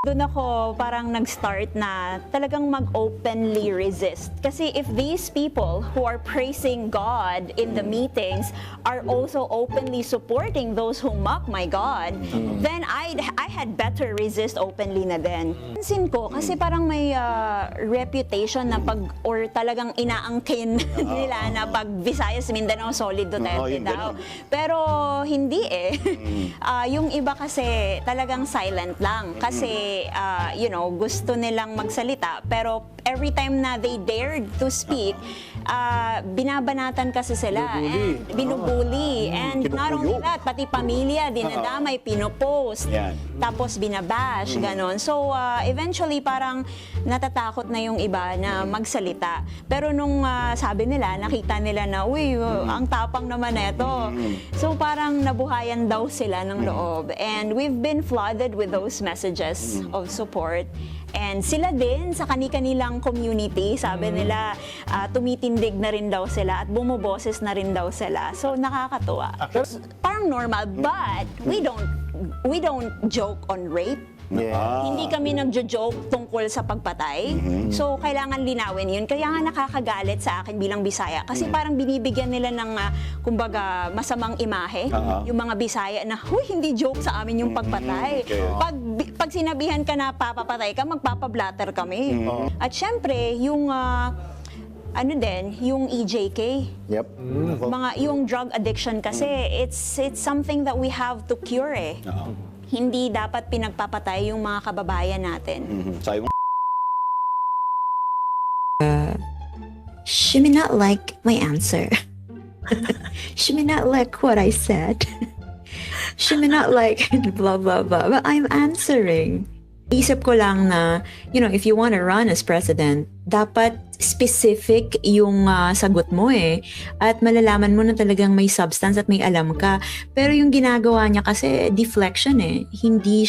Doon ako parang nag-start na talagang mag-openly resist. Kasi if these people who are praising God in the meetings are also openly supporting those who mock my God, then I had better resist openly na din. Pansin ko, kasi parang may reputation na pag, or talagang inaangkin nila na pag Visayas, Mindanao, solid Duterte daw. Pero hindi eh. Yung iba kasi talagang silent lang. Kasi gusto nilang magsalita, pero every time na they dared to speak, binabanatan kasi sila, binubuli, and not only that, pati pamilya, dinadamay, pinopost, tapos binabash, ganon. So, eventually, parang natatakot na yung iba na magsalita. Pero nung sabi nila, nakita nila na, uy, ang tapang naman neto. So, parang nabuhayan daw sila ng loob. And we've been flooded with those messages of support. And sila din sa kani-kanilang community, sabi nila, tumitindig na rin daw sila at bumuboses na rin daw sila. So nakakatuwa. Parang normal, but we don't joke on rape. Hindi kami nagjo-joke tungkol sa pagpatay. So, kailangan linawin yun. Kaya nga nakakagalit sa akin bilang Bisaya. Kasi parang binibigyan nila ng, kumbaga, masamang imahe. Yung mga Bisaya na, huy, hindi joke sa amin yung pagpatay. Pag sinabihan ka na papapatay ka, magpapablatter kami. At syempre, yung yung EJK. Yung drug addiction kasi, it's something that we have to cure eh. Hindi dapat pinagpapatay yung mga kababayan natin. She may not like my answer. She may not like what I said. She may not like blah, blah, blah. But I'm answering. Isip ko lang na, if you want to run as president, dapat specific yung sagot mo eh. At malalaman mo na talagang may substance at may alam ka. Pero yung ginagawa niya kasi deflection eh. Hindi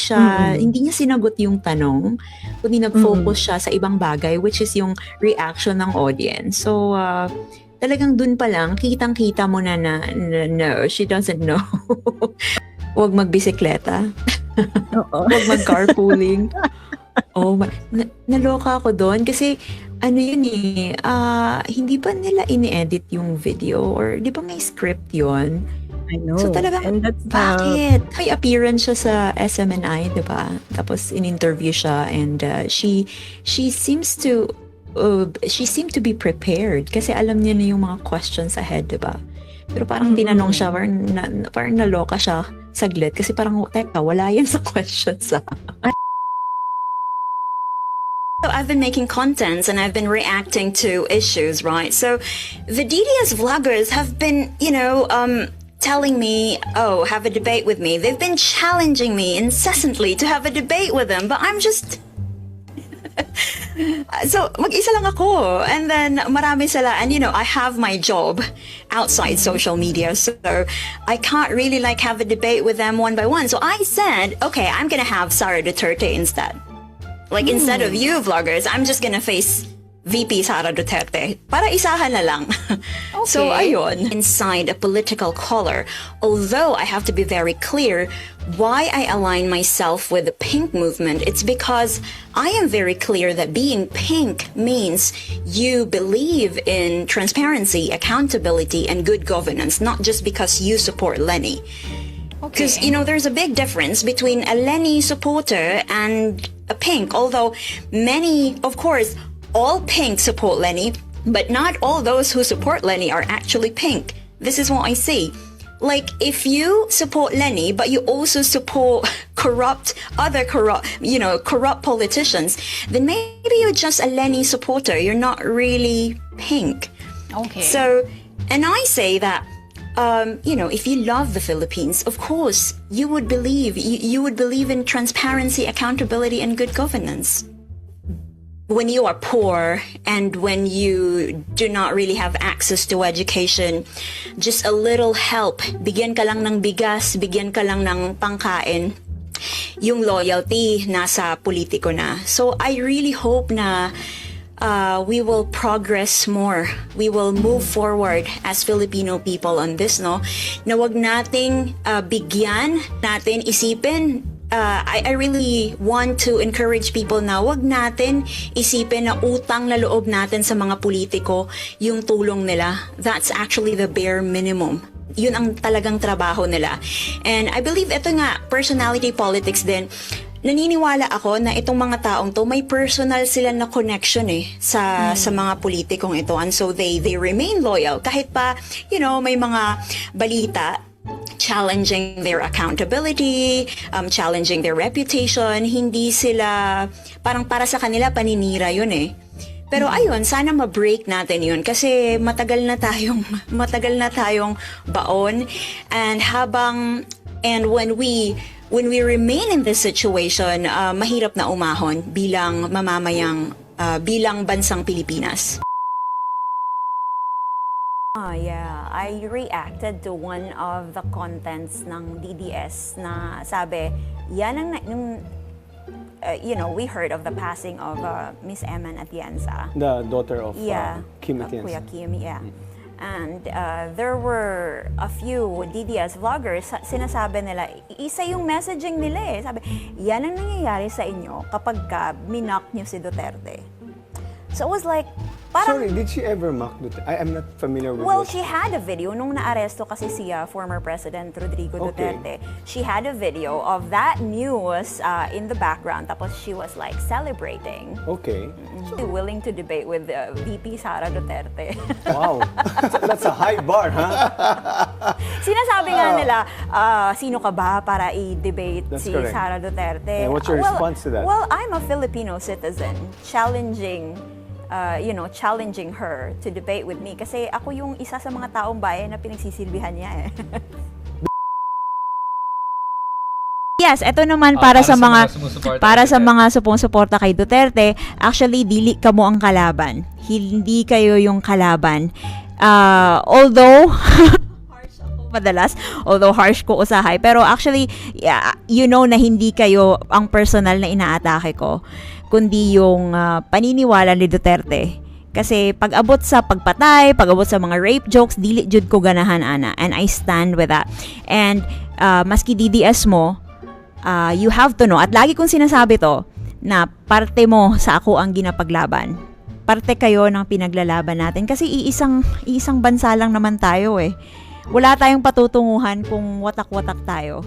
niya sinagot yung tanong, kundi nag-focus siya sa ibang bagay, which is yung reaction ng audience. So, talagang dun pa lang, kitang-kita mo na no, she doesn't know. Huwag magbisikleta. Huwag mag-carpooling. Naloka ako doon kasi yun eh, hindi ba nila ini-edit yung video or di ba may script yun? I know. So talagang, bakit? May appearance siya sa SMNI, di ba? Tapos in-interview siya and she seems to be prepared kasi alam niya na yung mga questions ahead, di ba? Pero parang tinanong siya, parang naloka siya saglit kasi parang, teka, wala yan sa questions So I've been making contents and I've been reacting to issues, right? So the DDS vloggers have been, telling me, oh, have a debate with me. They've been challenging me incessantly to have a debate with them, but I'm just... So, mag-isa lang ako. And then, marami sila. And, I have my job outside social media. So, I can't really, have a debate with them one by one. So, I said, okay, I'm gonna have Sara Duterte instead. Instead of you vloggers, I'm just gonna face VP Sara Duterte. Para isahan na lang. Okay. So, ayun. Inside a political color. Although, I have to be very clear, why I align myself with the pink movement, it's because I am very clear that being pink means you believe in transparency, accountability, and good governance, not just because you support Lenny. Because, there's a big difference between a Lenny supporter and a pink, although many, of course, all pink support Lenny, but not all those who support Lenny are actually pink. This is what I see. If you support Lenny, but you also support corrupt politicians, then maybe you're just a Lenny supporter. You're not really pink. Okay. So, and I say that, if you love the Philippines, of course, you would believe in transparency, accountability, and good governance. When you are poor and when you do not really have access to education, just a little help, bigyan ka lang ng bigas, bigyan ka lang ng pangkain, yung loyalty nasa politiko na. So I really hope na we will progress more. We will move forward as Filipino people on this, no? Na wag nating bigyan, natin isipin I really want to encourage people na wag natin isipin na utang na loob natin sa mga politiko yung tulong nila. That's actually the bare minimum. Yun ang talagang trabaho nila. And I believe ito nga, personality politics din. Naniniwala ako na itong mga taong to may personal sila na connection sa mga politikong ito, and so they remain loyal kahit pa may mga balita challenging their accountability, challenging their reputation. Hindi sila, parang para sa kanila paninira yun Pero ayun, sana ma-break natin yun kasi matagal na tayong baon, and when we remain in this situation, mahirap na umahon bilang mamamayang bilang bansang Pilipinas. Yeah, I reacted to one of the contents ng DDS na sabi, yan ang we heard of the passing of Miss Eman Atienza. The daughter of Kim of Atienza. Kuya Kim, yeah. And there were a few DDS vloggers, sinasabi nila, isa yung messaging nila Sabi, yan ang nangyayari sa inyo kapag minak nyo si Duterte. So it was like, parang, Sorry, did she ever mock Duterte? I'm not familiar with well, what- she had a video nung naaresto kasi si former President Rodrigo Okay. Duterte. She had a video of that news in the background. Tapos she was like celebrating. Okay. Willing to debate with VP Sara Duterte. Wow. That's a high bar, huh? Sinasabi nga nila, sino ka ba para i-debate That's si correct. Sara Duterte? And what's your response to that? Well, I'm a Filipino citizen challenging challenging her to debate with me kasi ako yung isa sa mga taong bayan na pinagsisilbihan niya Yes, ito naman para sa mga sumusuporta kay Duterte. Actually, dili ka mo ang kalaban. Hindi kayo yung kalaban. Although harsh ako madalas, although harsh ko usahay, pero actually, na hindi kayo ang personal na inaatake ko, kundi yung paniniwala ni Duterte. Kasi pag-abot sa pagpatay, pag-abot sa mga rape jokes, dili jud ko ganahan ana, and I stand with that. And maski DDS mo, you have to know, at lagi kong sinasabi to, na parte mo sa ako ang ginapaglaban. Parte kayo ng pinaglalaban natin kasi iisang bansa lang naman tayo Wala tayong patutunguhan kung watak-watak tayo.